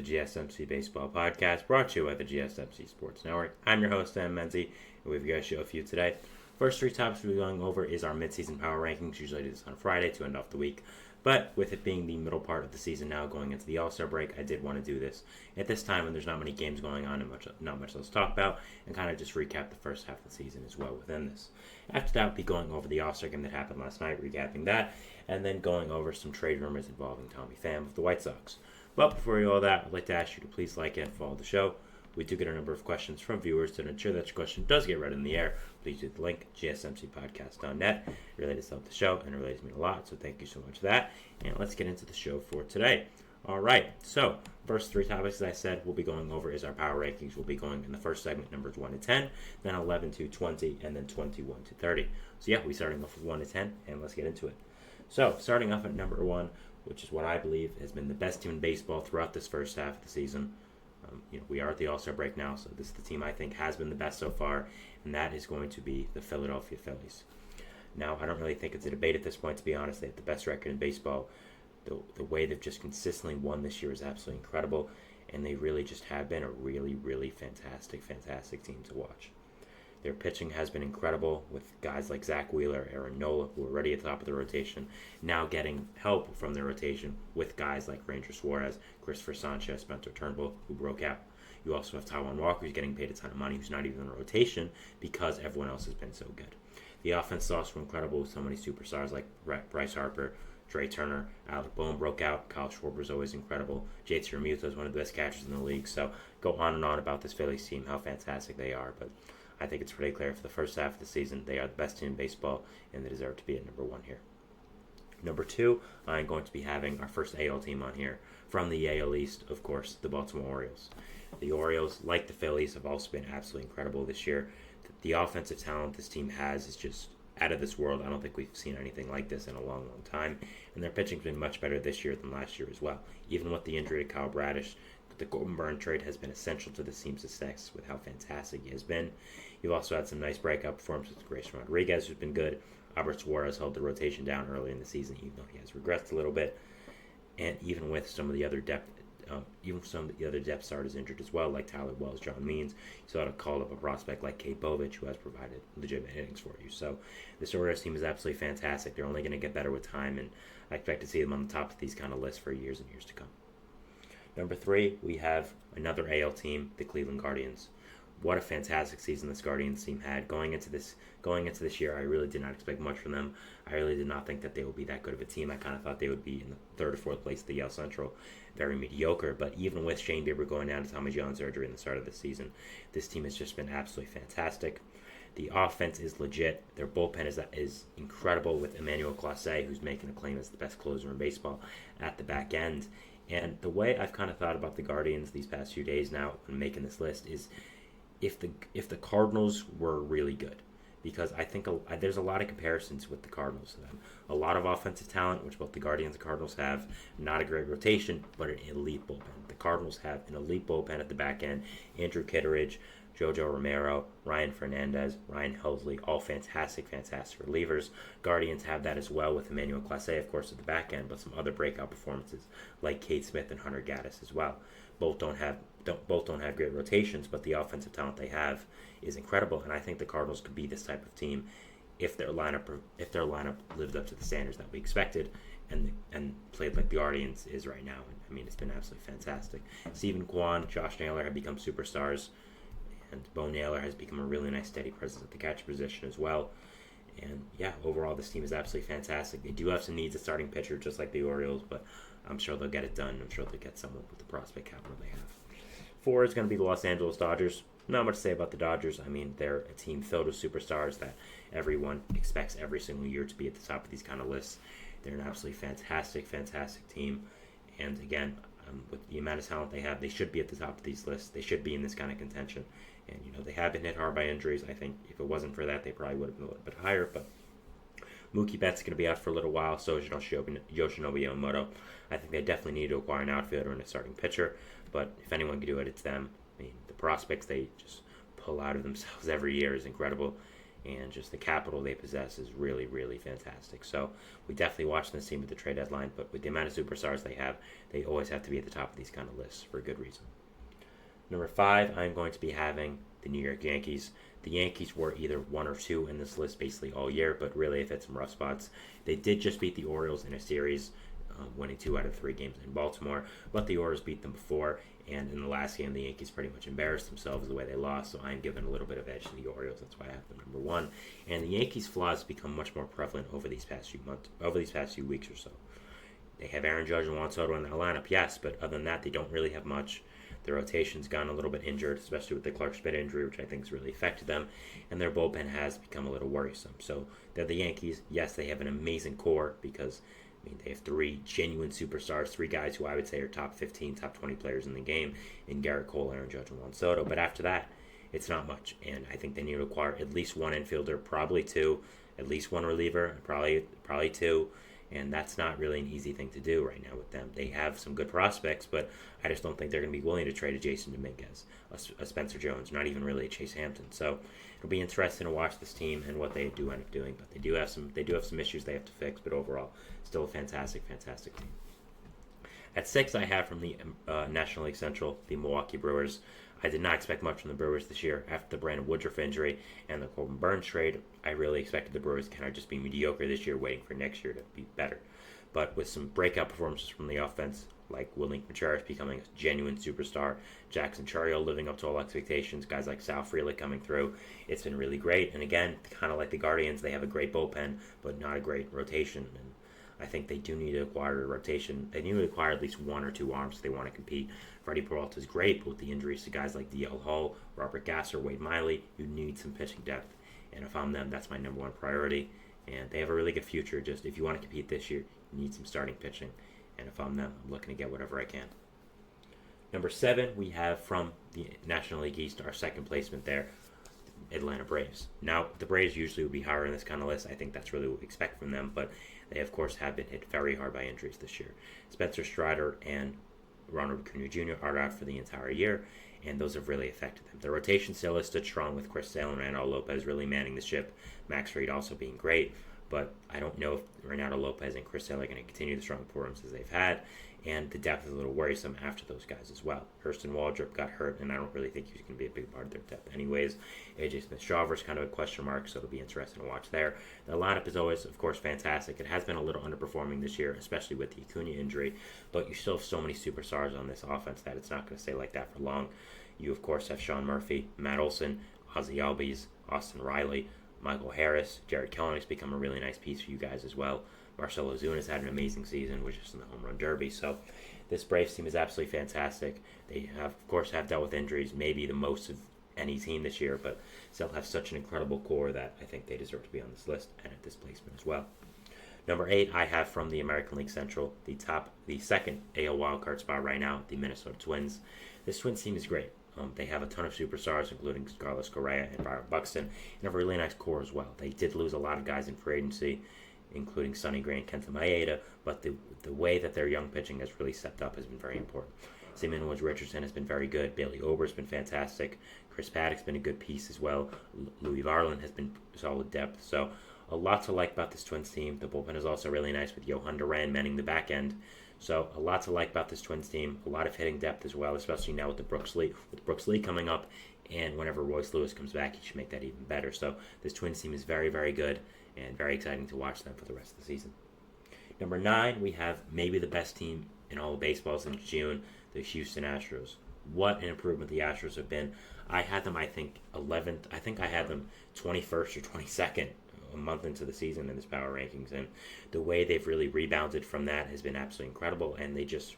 GSMC Baseball Podcast, brought to you by the GSMC Sports Network. I'm your host, Sam Menzie, and we've got a show for you today. First three topics we'll be going over is our midseason power rankings. Usually I do this on Friday to end off the week, but with it being the middle part of the season now, going into the All-Star break, I did want to do this at this time when there's not many games going on and not much else to talk about, and kind of just recap the first half of the season as well within this. After that, we'll be going over the All-Star game that happened last night, recapping that, and then going over some trade rumors involving Tommy Pham of the White Sox. But before we do all that, I'd like to ask you to please like and follow the show. We do get a number of questions from viewers. To ensure that your question does get read in the air, please use the link, gsmcpodcast.net. It really does help the show, and it really does mean a lot, so thank you so much for that. And let's get into the show for today. All right, so first three topics, as I said, we'll be going over is our power rankings. We'll be going in the first segment, numbers 1 to 10, then 11 to 20, and then 21 to 30. So yeah, we're starting off with 1 to 10, and let's get into it. So starting off at number 1, which is what I believe has been the best team in baseball throughout this first half of the season. We are at the All-Star break now, so this is the team I think has been the best so far, and that is going to be the Philadelphia Phillies. Now, I don't really think it's a debate at this point, to be honest. They have the best record in baseball. The way they've just consistently won this year is absolutely incredible, and they really just have been a really, really fantastic team to watch. Their pitching has been incredible with guys like Zach Wheeler, Aaron Nola, who are already at the top of the rotation, now getting help from their rotation with guys like Ranger Suarez, Christopher Sanchez, Spencer Turnbull, who broke out. You also have Taijuan Walker, who's getting paid a ton of money, who's not even in the rotation because everyone else has been so good. The offense is also incredible with so many superstars like Bryce Harper, Trey Turner, Alec Bohm broke out, Kyle Schwarber is always incredible, JT Realmuto is one of the best catchers in the league, so go on and on about this Phillies team, how fantastic they are, but I think it's pretty clear for the first half of the season, they are the best team in baseball, and they deserve to be at number 1 here. Number 2, I'm going to be having our first AL team on here. From the AL East, of course, the Baltimore Orioles. The Orioles, like the Phillies, have also been absolutely incredible this year. The offensive talent this team has is just out of this world. I don't think we've seen anything like this in a long time. And their pitching's been much better this year than last year as well. Even with the injury to Kyle Bradish, the Golden Burn trade has been essential to the team's success with how fantastic he has been. You've also had some nice breakout performances with Grayson Rodriguez, who's been good. Albert Suarez held the rotation down early in the season, even though he has regressed a little bit. And even with some of the other depth starters injured as well, like Tyler Wells, John Means, you still had to call up a prospect like Kate Bovich, who has provided legitimate innings for you. So this Orioles team is absolutely fantastic. They're only going to get better with time, and I expect to see them on the top of these kind of lists for years and years to come. Number 3, we have another AL team, the Cleveland Guardians. What a fantastic season this Guardians team had. Going into this year, I really did not expect much from them. I really did not think that they would be that good of a team. I kind of thought they would be in the 3rd or 4th place of the AL Central. Very mediocre, but even with Shane Bieber going down to Tommy John surgery in the start of the season, this team has just been absolutely fantastic. The offense is legit. Their bullpen is incredible with Emmanuel Clase, who's making a claim as the best closer in baseball at the back end. And the way I've kind of thought about the Guardians these past few days now when making this list is if the Cardinals were really good, because I think there's a lot of comparisons with the Cardinals to them. A lot of offensive talent, which both the Guardians and Cardinals have, not a great rotation, but an elite bullpen. The Cardinals have an elite bullpen at the back end. Andrew Kitteridge, Jojo Romero, Ryan Fernandez, Ryan Helsley, all fantastic relievers. Guardians have that as well with Emmanuel Clase, of course, at the back end, but some other breakout performances like Kate Smith and Hunter Gaddis as well. Both don't have great rotations, but the offensive talent they have is incredible, and I think the Cardinals could be this type of team if their lineup lived up to the standards that we expected and played like the Guardians is right now. I mean, it's been absolutely fantastic. Stephen Kwan, Josh Naylor have become superstars, and Bo Naylor has become a really nice steady presence at the catcher position as well. And yeah, overall this team is absolutely fantastic. They do have some needs at starting pitcher, just like the Orioles, but I'm sure they'll get it done. I'm sure they'll get someone with the prospect capital they have. 4 is going to be the Los Angeles Dodgers. Not much to say about the Dodgers. I mean, they're a team filled with superstars that everyone expects every single year to be at the top of these kind of lists. They're an absolutely fantastic team. And again, with the amount of talent they have, they should be at the top of these lists. They should be in this kind of contention. And, they have been hit hard by injuries. I think if it wasn't for that, they probably would have been a little bit higher. But Mookie Betts is going to be out for a little while. So is Yoshinobu Yamamoto. I think they definitely need to acquire an outfielder and a starting pitcher. But if anyone can do it, it's them. I mean, the prospects they just pull out of themselves every year is incredible. and just the capital they possess is really, really fantastic. So we definitely watch this team at the trade deadline, but with the amount of superstars they have, they always have to be at the top of these kind of lists for a good reason. Number 5, I'm going to be having the New York Yankees. The Yankees were either 1 or 2 in this list basically all year, but really have hit some rough spots. They did just beat the Orioles in a series, winning 2 out of 3 games in Baltimore, but the Orioles beat them before, and in the last game, the Yankees pretty much embarrassed themselves the way they lost, so I'm giving a little bit of edge to the Orioles. That's why I have them number 1. And the Yankees' flaws become much more prevalent over these past few weeks or so. They have Aaron Judge and Juan Soto in their lineup, yes, but other than that, they don't really have much. Their rotation's gone a little bit injured, especially with the Clark Schmidt injury, which I think has really affected them, and their bullpen has become a little worrisome. So they're the Yankees. Yes, they have an amazing core because they have 3 genuine superstars, 3 guys who I would say are top 15, top 20 players in the game, in Garrett Cole, Aaron Judge, and Juan Soto. But after that, it's not much, and I think they need to acquire at least 1 infielder, probably 2, at least 1 reliever, probably 2. And that's not really an easy thing to do right now with them. They have some good prospects, but I just don't think they're going to be willing to trade a Jason Dominguez, a Spencer Jones, not even really a Chase Hampton. So it'll be interesting to watch this team and what they do end up doing. But they do have some issues they have to fix. But overall, still a fantastic team. At 6, I have from the National League Central, the Milwaukee Brewers. I did not expect much from the Brewers this year. After the Brandon Woodruff injury and the Corbin Burns trade, I really expected the Brewers to kind of just be mediocre this year, waiting for next year to be better. But with some breakout performances from the offense, like Willing Contreras becoming a genuine superstar, Jackson Chourio living up to all expectations, guys like Sal Frelick coming through, it's been really great. And again, kind of like the Guardians, they have a great bullpen, but not a great rotation. And I think they do need to acquire a rotation. They need to acquire at least 1 or 2 arms if they want to compete. Freddie Peralta is great, but with the injuries to guys like DL Hall, Robert Gasser, Wade Miley, you need some pitching depth. And if I'm them, that's my number 1 priority. And they have a really good future. Just if you want to compete this year, you need some starting pitching. And if I'm them, I'm looking to get whatever I can. Number 7, we have from the National League East, our second placement there, Atlanta Braves. Now, the Braves usually would be higher in this kind of list. I think that's really what we expect from them, but they, of course, have been hit very hard by injuries this year. Spencer Strider and Ronald Acuna Jr. are out for the entire year, and those have really affected them. Their rotation still is stood strong with Chris Sale and Reynaldo Lopez really manning the ship, Max Fried also being great, but I don't know if Reynaldo Lopez and Chris Sale are going to continue the strong performances they've had, and the depth is a little worrisome after those guys as well. Hurston Waldrop got hurt, and I don't really think he's going to be a big part of their depth anyways. AJ Smith-Shawver is kind of a question mark, so it'll be interesting to watch there. The lineup is always, of course, fantastic. It has been a little underperforming this year, especially with the Acuna injury, but you still have so many superstars on this offense that it's not going to stay like that for long. You, of course, have Sean Murphy, Matt Olson, Ozzie Albies, Austin Riley, Michael Harris, Jared Kelenich's become a really nice piece for you guys as well. Marcell Ozuna's had an amazing season, which is in the home run derby. So this Braves team is absolutely fantastic. They have, of course, have dealt with injuries, maybe the most of any team this year, but still have such an incredible core that I think they deserve to be on this list and at this placement as well. Number 8, I have from the American League Central, the second AL wildcard spot right now, the Minnesota Twins. This Twins team is great. They have a ton of superstars, including Carlos Correa and Byron Buxton, and have a really nice core as well. They did lose a lot of guys in free agency, including Sonny Gray and Kenta Maeda, but the way that their young pitching has really stepped up has been very important. Simon Woods Richardson has been very good. Bailey Ober's been fantastic. Chris Paddock's been a good piece as well. Louis Varland has been solid depth. So a lot to like about this Twins team. The bullpen is also really nice with Johan Duran manning the back end. So a lot to like about this Twins team. A lot of hitting depth as well, especially now with Brooks Lee coming up. And whenever Royce Lewis comes back, he should make that even better. So this Twins team is very, very good and very exciting to watch them for the rest of the season. Number 9, we have maybe the best team in all of baseball since June, the Houston Astros. What an improvement the Astros have been. I had them, 11th. I think I had them 21st or 22nd a month into the season in this power rankings. And the way they've really rebounded from that has been absolutely incredible. And they just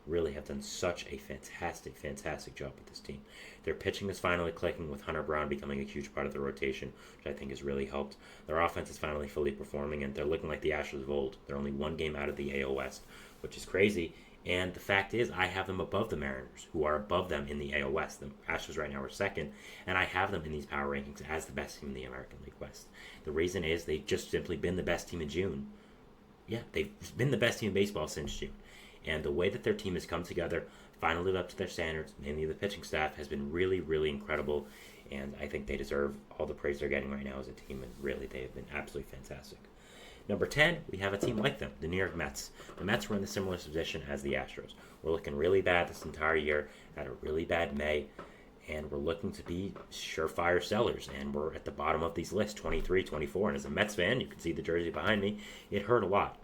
really have done such a fantastic job with this team. Their pitching is finally clicking with Hunter Brown becoming a huge part of the rotation, which I think has really helped. Their offense is finally fully performing, and they're looking like the Astros of old. They're only 1 game out of the AL West, which is crazy. And the fact is, I have them above the Mariners, who are above them in the AL West. The Astros right now are second, and I have them in these power rankings as the best team in the American League West. The reason is they've just simply been the best team in June. Yeah, they've been the best team in baseball since June. And the way that their team has come together, finally lived up to their standards, mainly the pitching staff, has been really, really incredible. and I think they deserve all the praise they're getting right now as a team, and really they have been absolutely fantastic. Number 10, we have a team like them, the New York Mets. The Mets were in a similar position as the Astros. We're looking really bad this entire year, had a really bad May, and we're looking to be surefire sellers, and we're at the bottom of these lists, 23, 24, and as a Mets fan, you can see the jersey behind me, it hurt a lot.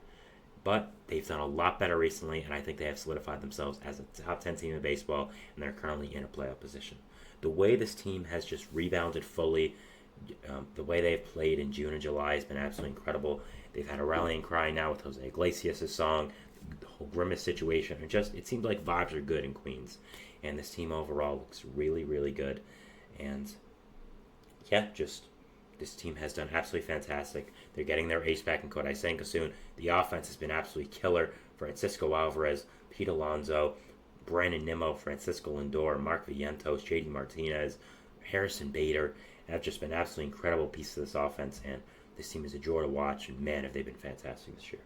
But they've done a lot better recently, and I think they have solidified themselves as a top 10 team in baseball, and they're currently in a playoff position. The way this team has just rebounded fully, the way they've played in June and July has been absolutely incredible. They've had a rallying cry now with Jose Iglesias' song, the whole Grimace situation. It seems like vibes are good in Queens. And this team overall looks really, really good. And yeah, this team has done absolutely fantastic. They're getting their ace back in Kodai Senga soon. The offense has been absolutely killer. Francisco Alvarez, Pete Alonso, Brandon Nimmo, Francisco Lindor, Mark Vientos, JD Martinez, Harrison Bader have just been absolutely incredible pieces of this offense, and this team is a joy to watch, and man, have they been fantastic this year.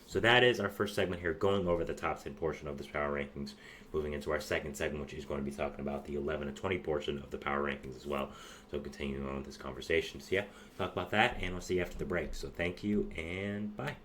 So that is our first segment here, going over the top 10 portion of this Power Rankings. Moving into our second segment, which is going to be talking about the 11 to 20 portion of the Power Rankings as well. So continuing on with this conversation. So yeah, talk about that, and we'll see you after the break. So thank you, and bye.